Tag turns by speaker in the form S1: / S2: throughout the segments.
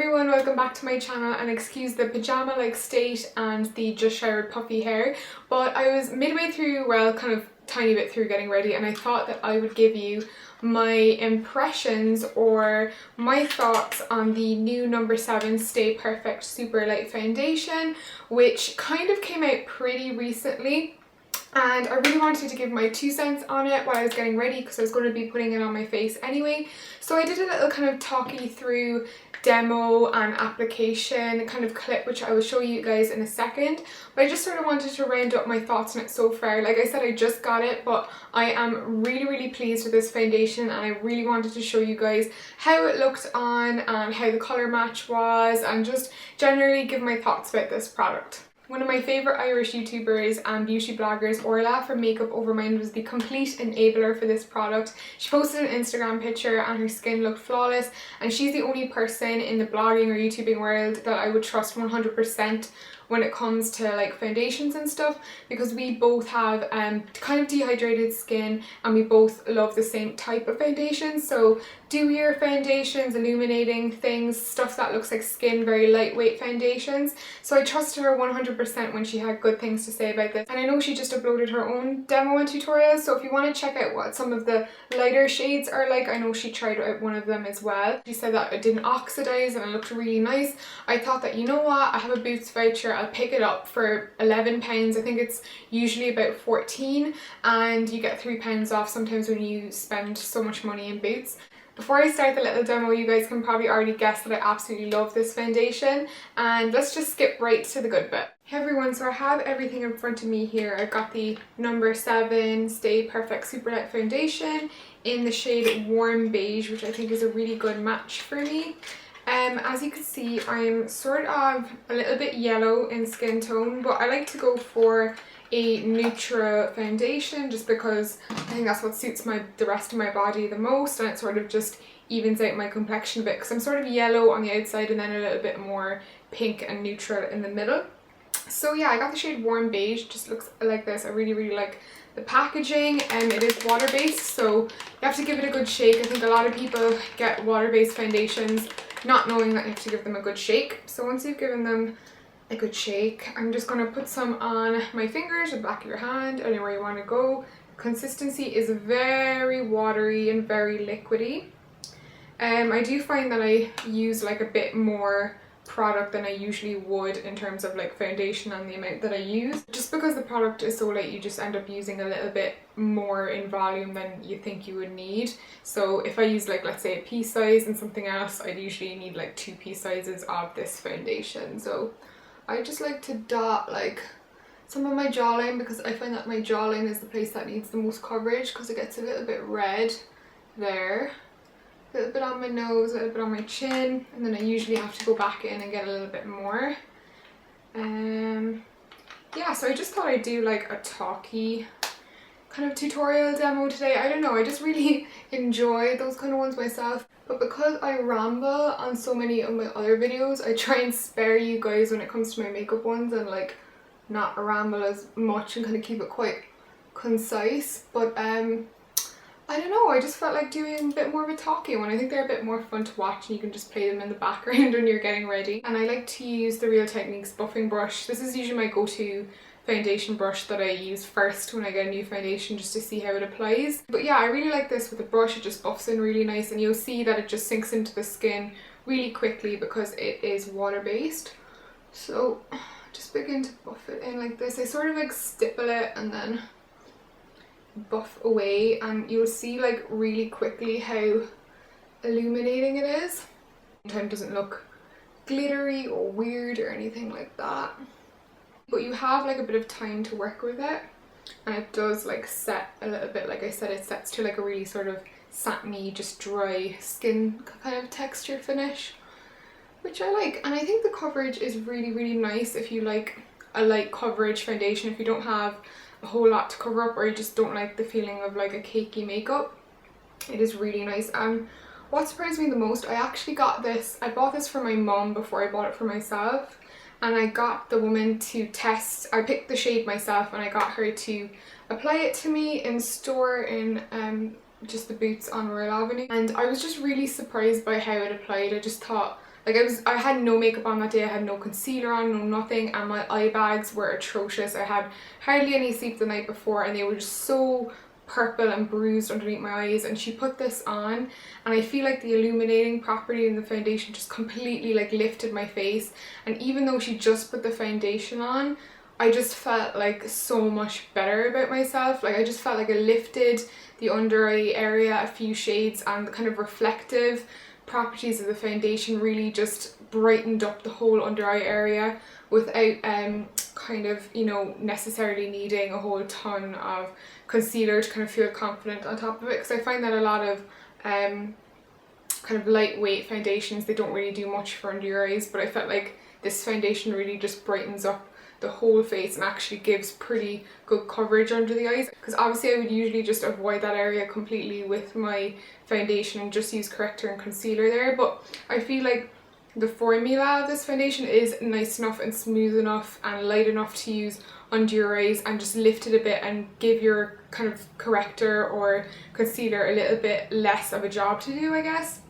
S1: everyone, welcome back to my channel, and excuse the pajama like state and the just showered puffy hair, but I was midway through, well, kind of tiny bit through getting ready, and I thought that I would give you my impressions or my thoughts on the new No7 Stay Perfect Super Light Foundation, which kind of came out pretty recently. And I really wanted to give my 2 cents on it while I was getting ready because I was going to be putting it on my face anyway. So I did a little kind of talky through demo and application kind of clip, which I will show you guys in a second. But I just sort of wanted to round up my thoughts on it so far. Like I said, I just got it, but I am really pleased with this foundation, and I really wanted to show you guys how it looked on and how the colour match was, and just generally give my thoughts about this product. One of my favourite Irish YouTubers and beauty bloggers, Orla from Makeup Over Mind, was the complete enabler for this product. She posted an Instagram picture and her skin looked flawless, and she's the only person in the blogging or YouTubing world that I would trust 100% when it comes to like foundations and stuff, because we both have kind of dehydrated skin and we both love the same type of foundation. So dewier foundations, illuminating things, stuff that looks like skin, very lightweight foundations. So I trusted her 100% when she had good things to say about this. And I know she just uploaded her own demo and tutorials, so if you want to check out what some of the lighter shades are like, I know she tried out one of them as well. She said that it didn't oxidize and it looked really nice. I thought that, you know what, I have a Boots voucher, I'll pick it up for £11. I think it's usually about 14, and you get £3 off sometimes when you spend so much money in Boots. Before I start the little demo, you guys can probably already guess that I absolutely love this foundation, and let's just skip right to the good bit. Hey everyone, so I have everything in front of me here. I've got the No7 Stay Perfect Super Light Foundation in the shade Warm Beige, which I think is a really good match for me. As you can see, I'm sort of a little bit yellow in skin tone, but I like to go for a neutral foundation just because I think that's what suits the rest of my body the most, and it sort of just evens out my complexion a bit because I'm sort of yellow on the outside and then a little bit more pink and neutral in the middle. So yeah, I got the shade Warm Beige. Just looks like this. I really like the packaging, and it is water based, so you have to give it a good shake. I think a lot of people get water based foundations not knowing that you have to give them a good shake. So once you've given them a good shake, I'm just going to put some on my fingers, the back of your hand, anywhere you want to go. Consistency is very watery and very liquidy. I do find that I use like a bit more product than I usually would in terms of like foundation and the amount that I use. Just because the product is so light, you just end up using a little bit more in volume than you think you would need. So if I use like, let's say, a pea size and something else, I'd usually need like 2 pea sizes of this foundation. So I just like to dot like some of my jawline, because I find that my jawline is the place that needs the most coverage because it gets a little bit red there. A little bit on my nose, a little bit on my chin, and then I usually have to go back in and get a little bit more. Yeah, so I just thought I'd do like a talky kind of tutorial demo today. I don't know, I just really enjoy those kind of ones myself. But because I ramble on so many of my other videos, I try and spare you guys when it comes to my makeup ones and like not ramble as much and kind of keep it quite concise. But I don't know, I just felt like doing a bit more of a talky one. I think they're a bit more fun to watch and you can just play them in the background when you're getting ready. And I like to use the Real Techniques buffing brush. This is usually my go-to foundation brush that I use first when I get a new foundation, just to see how it applies. But yeah, I really like this with the brush. It just buffs in really nice, and you'll see that it just sinks into the skin really quickly because it is water based. So just begin to buff it in like this. I sort of like stipple it and then buff away, and you'll see like really quickly how illuminating it is. Sometimes it doesn't look glittery or weird or anything like that, but you have like a bit of time to work with it, and it does like set a little bit. Like I said, it sets to like a really sort of satiny, just dry skin kind of texture finish, which I like. And I think the coverage is really nice if you like a light coverage foundation, if you don't have a whole lot to cover up or you just don't like the feeling of like a cakey makeup. It is really nice. And what surprised me the most, I actually got this, I bought this for my mum before I bought it for myself, and I got the woman to test, I picked the shade myself and I got her to apply it to me in store in just the Boots on Royal Avenue, and I was just really surprised by how it applied. I just thought Like I had no makeup on that day, I had no concealer on, no nothing, and my eye bags were atrocious. I had hardly any sleep the night before and they were just so purple and bruised underneath my eyes, and she put this on and I feel like the illuminating property in the foundation just completely like lifted my face. And even though she just put the foundation on, I just felt like so much better about myself. Like I just felt like it lifted the under eye area a few shades, and the kind of reflective properties of the foundation really just brightened up the whole under eye area without kind of, you know, necessarily needing a whole ton of concealer to kind of feel confident on top of it. Because I find that a lot of kind of lightweight foundations, they don't really do much for under your eyes, but I felt like this foundation really just brightens up the whole face and actually gives pretty good coverage under the eyes. Because obviously I would usually just avoid that area completely with my foundation and just use corrector and concealer there, but I feel like the formula of this foundation is nice enough and smooth enough and light enough to use under your eyes and just lift it a bit and give your kind of corrector or concealer a little bit less of a job to do, I guess.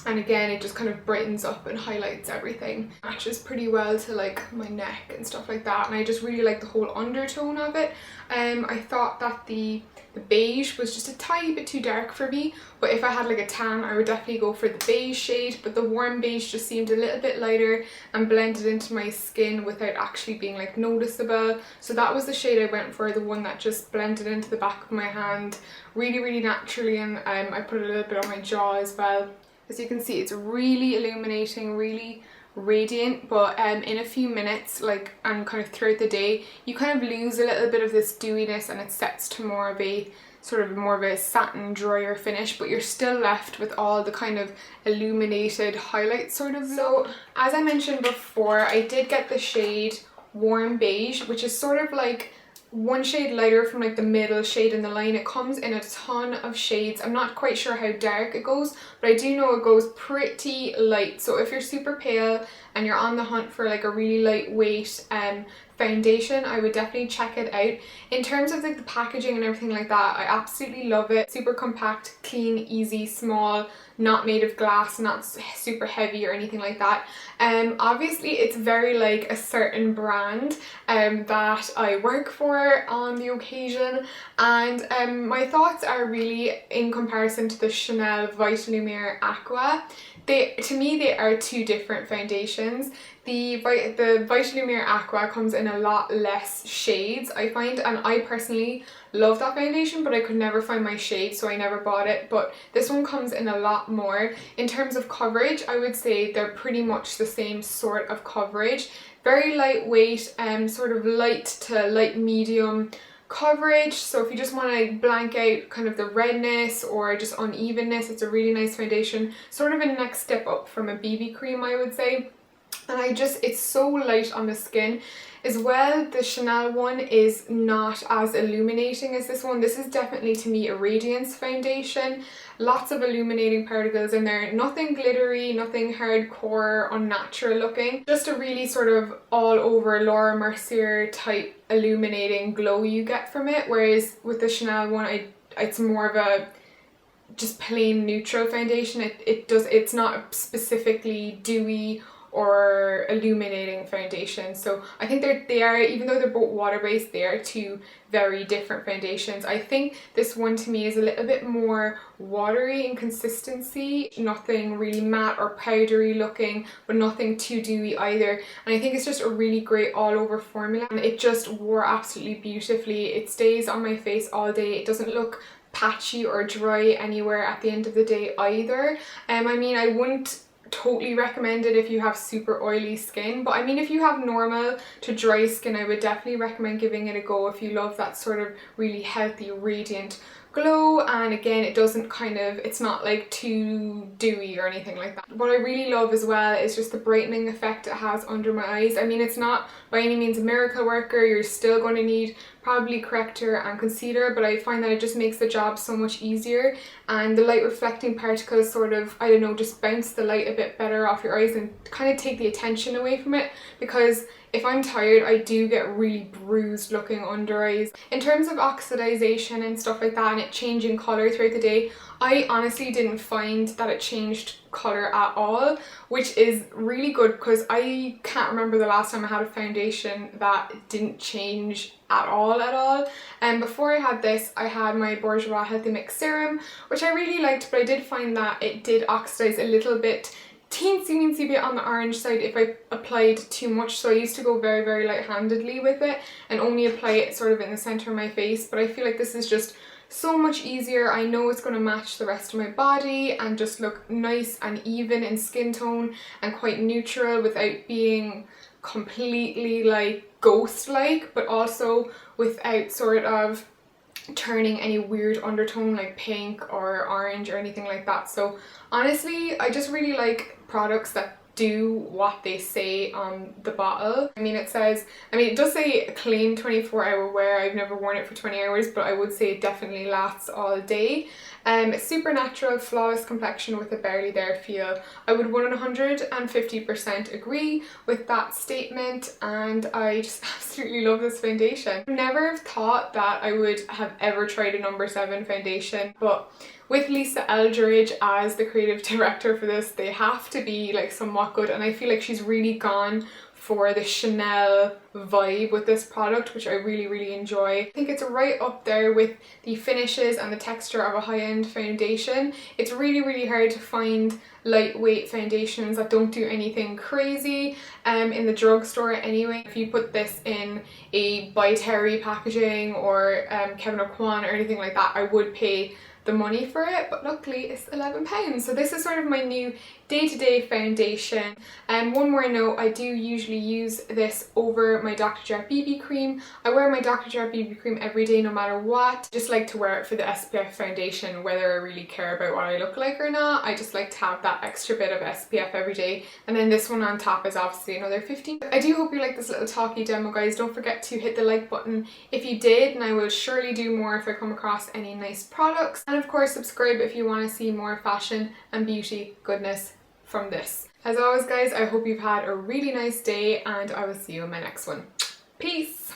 S1: And again, it just kind of brightens up and highlights everything. Matches pretty well to like my neck and stuff like that, and I just really like the whole undertone of it. I thought that the beige was just a tiny bit too dark for me, but if I had like a tan I would definitely go for the beige shade, but the warm beige just seemed a little bit lighter and blended into my skin without actually being like noticeable. So that was the shade I went for, the one that just blended into the back of my hand really naturally, and I put a little bit on my jaw as well. As you can see, it's really illuminating, really radiant, but in a few minutes, like, and kind of throughout the day, you kind of lose a little bit of this dewiness and it sets to more of a sort of more of a satin drier finish, but you're still left with all the kind of illuminated highlights sort of. So as I mentioned before, I did get the shade Warm Beige, which is sort of like one shade lighter from like the middle shade in the line. It comes in a ton of shades. I'm not quite sure how dark it goes, but I do know it goes pretty light. So if you're super pale and you're on the hunt for like a really lightweight foundation, I would definitely check it out. In terms of like the packaging and everything like that, I absolutely love it. Super compact, clean, easy, small, not made of glass, not super heavy or anything like that. Obviously it's very like a certain brand that I work for on the occasion, and my thoughts are really in comparison to the Chanel Vitalumiere Aqua. To me they are two different foundations. The Vitalumiere Aqua comes in a lot less shades, I find, and I personally love that foundation, but I could never find my shade, so I never bought it. But this one comes in a lot more. In terms of coverage, I would say they're pretty much the same sort of coverage. Very lightweight, sort of light to light medium coverage. So if you just want to blank out kind of the redness or just unevenness, it's a really nice foundation. Sort of a next step up from a BB cream, I would say. And it's so light on the skin. As well, the Chanel one is not as illuminating as this one. This is definitely, to me, a radiance foundation. Lots of illuminating particles in there. Nothing glittery, nothing hardcore, unnatural looking. Just a really sort of all over Laura Mercier type illuminating glow you get from it. Whereas with the Chanel one, it's more of a just plain neutral foundation. It's not specifically dewy or illuminating foundation. So I think they are, even though they're both water-based, they are two very different foundations. I think this one to me is a little bit more watery in consistency, nothing really matte or powdery looking, but nothing too dewy either. And I think it's just a really great all-over formula, and it just wore absolutely beautifully. It stays on my face all day. It doesn't look patchy or dry anywhere at the end of the day either. I mean, I wouldn't totally recommend it if you have super oily skin, but I mean, if you have normal to dry skin, I would definitely recommend giving it a go if you love that sort of really healthy, radiant glow. And again, it's not like too dewy or anything like that. What I really love as well is just the brightening effect it has under my eyes. I mean, it's not by any means a miracle worker. You're still going to need probably corrector and concealer, but I find that it just makes the job so much easier, and the light reflecting particles sort of, I don't know, just bounce the light a bit better off your eyes and kind of take the attention away from it, because if I'm tired, I do get really bruised looking under eyes. In terms of oxidization and stuff like that and it changing colour throughout the day, I honestly didn't find that it changed colour at all, which is really good because I can't remember the last time I had a foundation that didn't change at all. And before I had this, I had my Bourjois Healthy Mix Serum, which I really liked, but I did find that it did oxidize a little bit, teensy bit on the orange side if I applied too much. So I used to go very light-handedly with it and only apply it sort of in the center of my face, but I feel like this is just so much easier. I know it's going to match the rest of my body and just look nice and even in skin tone and quite neutral without being completely like ghost-like, but also without sort of turning any weird undertone like pink or orange or anything like that. So honestly, I just really like products that do what they say on the bottle. I mean, it does say claim 24-hour wear. I've never worn it for 20 hours, but I would say it definitely lasts all day. Super natural, flawless complexion with a barely there feel. I would 150% agree with that statement, and I just absolutely love this foundation. I never thought that I would have ever tried a No7 foundation, but with Lisa Eldridge as the creative director for this, they have to be like somewhat good, and I feel like she's really gone for the Chanel vibe with this product, which I really enjoy. I think it's right up there with the finishes and the texture of a high-end foundation. It's really hard to find lightweight foundations that don't do anything crazy in the drugstore anyway. If you put this in a By Terry packaging or Kevin Aucoin or anything like that, I would pay the money for it, but luckily it's £11. So this is sort of my new day-to-day foundation. And one more note, I do usually use this over my Dr. Jart BB cream. I wear my Dr. Jart BB cream every day no matter what. I just like to wear it for the SPF foundation, whether I really care about what I look like or not. I just like to have that extra bit of SPF every day. And then this one on top is obviously another 15. I do hope you like this little talky demo, guys. Don't forget to hit the like button if you did, and I will surely do more if I come across any nice products. And of course, subscribe if you want to see more fashion and beauty goodness from this. As always, guys, I hope you've had a really nice day, and I will see you in my next one. Peace!